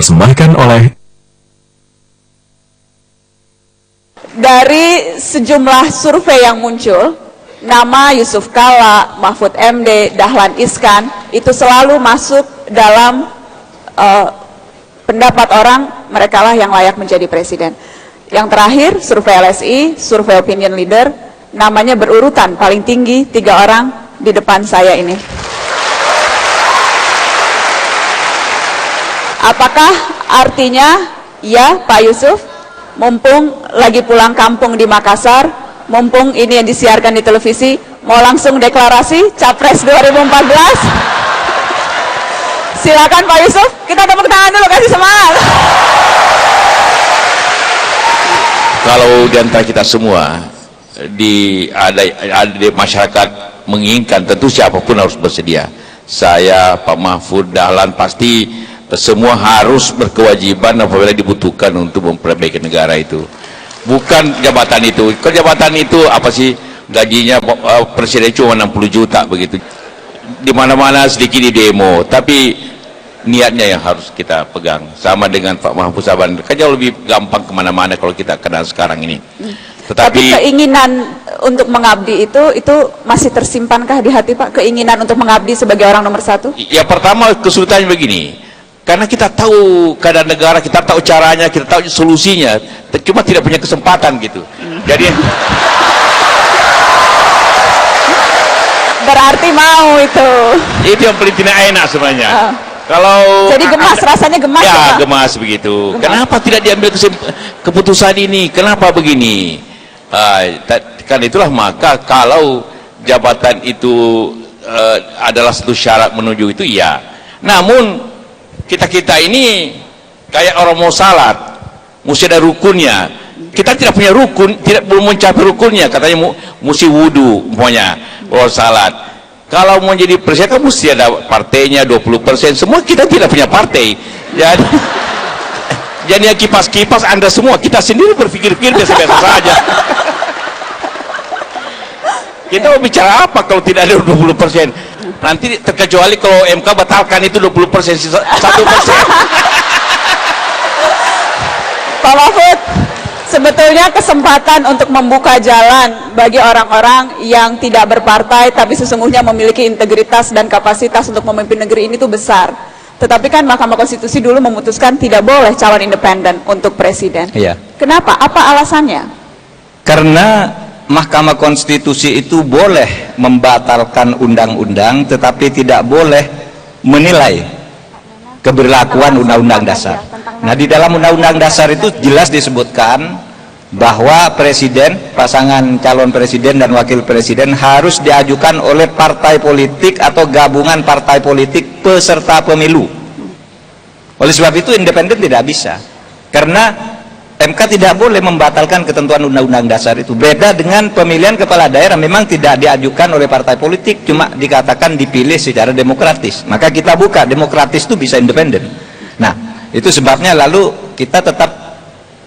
dipersembahkan oleh dari sejumlah survei yang muncul, nama Yusuf Kalla, Mahfud MD, Dahlan Iskan itu selalu masuk dalam pendapat orang mereka lah yang layak menjadi presiden. Yang terakhir survei LSI, survei opinion leader, namanya berurutan paling tinggi 3 orang di depan saya ini. Apakah artinya ya Pak Yusuf, mumpung lagi pulang kampung di Makassar, mumpung ini yang disiarkan di televisi, mau langsung deklarasi Capres 2014? Silakan Pak Yusuf, kita tepuk tangan dulu, kasih semangat. Kalau di antara kita semua ada di masyarakat menginginkan, tentu siapapun harus bersedia. Saya, Pak Mahfud, Dahlan, pasti semua harus berkewajiban apabila dibutuhkan untuk memperbaiki negara itu. Bukan jabatan itu. Kalau jabatan itu apa sih, gajinya presiden cuma 60 juta begitu. Di mana-mana sedikit di demo, tapi niatnya yang harus kita pegang. Sama dengan Pak Mahfud Saban, kan jauh lebih gampang kemana-mana kalau kita kenal sekarang ini. Tapi keinginan untuk mengabdi itu masih tersimpankah di hati Pak? Keinginan untuk mengabdi sebagai orang nomor 1? Ya, pertama kesulitannya begini. Karena kita tahu keadaan negara, kita tahu caranya, kita tahu solusinya, cuma tidak punya kesempatan gitu. Jadi berarti mau itu yang paling tidak enak sebenarnya. Kalau jadi gemas, rasanya gemas ya, gemas begitu. Gemas. Kenapa tidak diambil keputusan ini? Kenapa begini? Kan itulah, maka kalau jabatan itu adalah satu syarat menuju itu, ya. Namun kita ini kayak orang mau salat, mesti ada rukunnya. Kita tidak punya rukun, belum mencapai rukunnya. Katanya mesti wudu, umpamanya kalau salat. Kalau mau jadi presiden kan mesti ada partainya 20%. Semua kita tidak punya partai. Jadi kipas-kipas Anda semua, kita sendiri berpikir-pikir biasa-biasa saja. Kita mau bicara apa kalau tidak ada 20%? Nanti terkecuali kalau MK batalkan itu 20%, 1%. Pak Mahfud, sebetulnya kesempatan untuk membuka jalan bagi orang-orang yang tidak berpartai tapi sesungguhnya memiliki integritas dan kapasitas untuk memimpin negeri ini tuh besar. Tetapi kan Mahkamah Konstitusi dulu memutuskan tidak boleh calon independen untuk presiden. Iya. Kenapa? Apa alasannya? Karena Mahkamah Konstitusi itu boleh membatalkan undang-undang, tetapi tidak boleh menilai keberlakuan undang-undang dasar. Nah, di dalam undang-undang dasar itu jelas disebutkan bahwa presiden, pasangan calon presiden dan wakil presiden harus diajukan oleh partai politik atau gabungan partai politik peserta pemilu. Oleh sebab itu independen tidak bisa, karena MK tidak boleh membatalkan ketentuan undang-undang dasar itu. Beda dengan pemilihan kepala daerah, memang tidak diajukan oleh partai politik, cuma dikatakan dipilih secara demokratis. Maka kita buka, demokratis itu bisa independen. Nah, itu sebabnya lalu kita tetap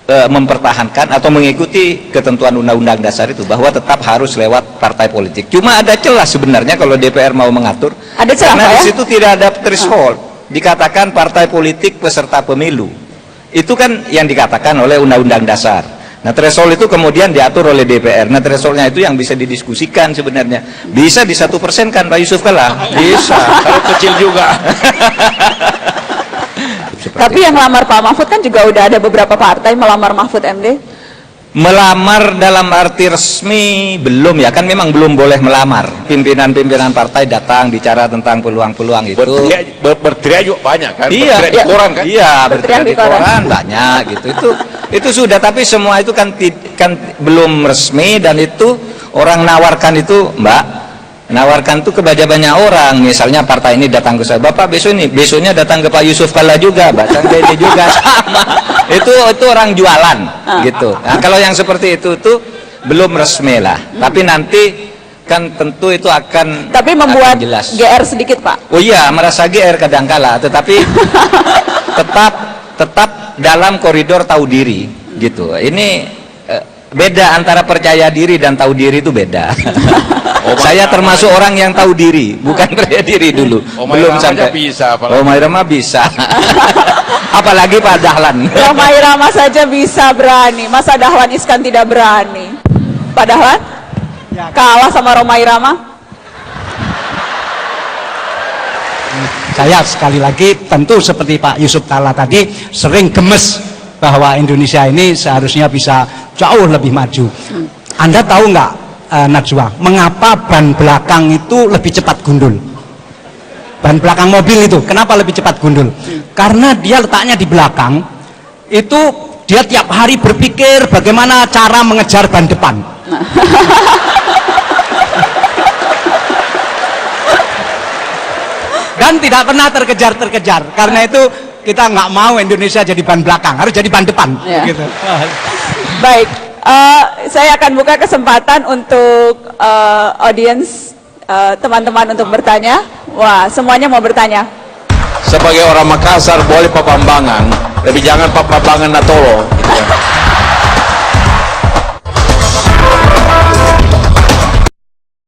mempertahankan atau mengikuti ketentuan undang-undang dasar itu, bahwa tetap harus lewat partai politik. Cuma ada celah sebenarnya kalau DPR mau mengatur. Ada celah, karena ya? di situ tidak ada threshold. Dikatakan partai politik peserta pemilu. Itu kan yang dikatakan oleh undang-undang dasar. Nah, threshold itu kemudian diatur oleh DPR. Nah, thresholdnya itu yang bisa didiskusikan sebenarnya. Bisa di 1% kan Pak Yusuf Kalla? Bisa. Kalau kecil juga. Tapi yang melamar Pak Mahfud kan juga udah ada beberapa partai melamar Mahfud MD. Melamar dalam arti resmi belum, ya kan, memang belum boleh melamar. Pimpinan-pimpinan partai datang bicara tentang peluang-peluang itu. Berteriak juga banyak kan? Iya, berteriak di koran kan? Iya, berteriak di koran banyak gitu. Itu sudah, tapi semua itu kan belum resmi, dan itu orang nawarkan itu, Mbak, nawarkan itu kepada banyak orang. Misalnya partai ini datang ke saya, Bapak besoknya datang ke Pak Yusuf Kalla juga, datang ke ini juga, sama. Itu orang jualan gitu. Nah, kalau yang seperti itu tuh belum resmi lah. Tapi nanti kan tentu itu akan, tapi membuat akan jelas. GR sedikit, Pak. Oh iya, merasa GR kadangkala, tetapi tetap dalam koridor tahu diri gitu. Ini Beda antara percaya diri dan tahu diri itu beda. Saya termasuk orang yang tahu diri, bukan percaya diri dulu. Belum sampai bisa. Romai Rama bisa. Apalagi Pak Dahlan. Romai Rama saja bisa berani, masa Dahlan Iskan tidak berani? Pak Dahlan? Kalah sama Romai Rama? Saya sekali lagi tentu seperti Pak Yusuf Kalla tadi sering gemes bahwa Indonesia ini seharusnya bisa jauh lebih maju. Anda tahu nggak, Najwa, mengapa ban belakang itu lebih cepat gundul? Ban belakang mobil itu kenapa lebih cepat gundul? Karena dia letaknya di belakang, itu dia tiap hari berpikir bagaimana cara mengejar ban depan. Dan tidak pernah terkejar. Karena itu kita nggak mau Indonesia jadi ban belakang, harus jadi ban depan. Ya. Gitu. Baik, saya akan buka kesempatan untuk audiens, teman-teman untuk bertanya. Wah, semuanya mau bertanya. Sebagai orang Makassar boleh Pak Bambangan, tapi jangan Pak Bambangan Natolo.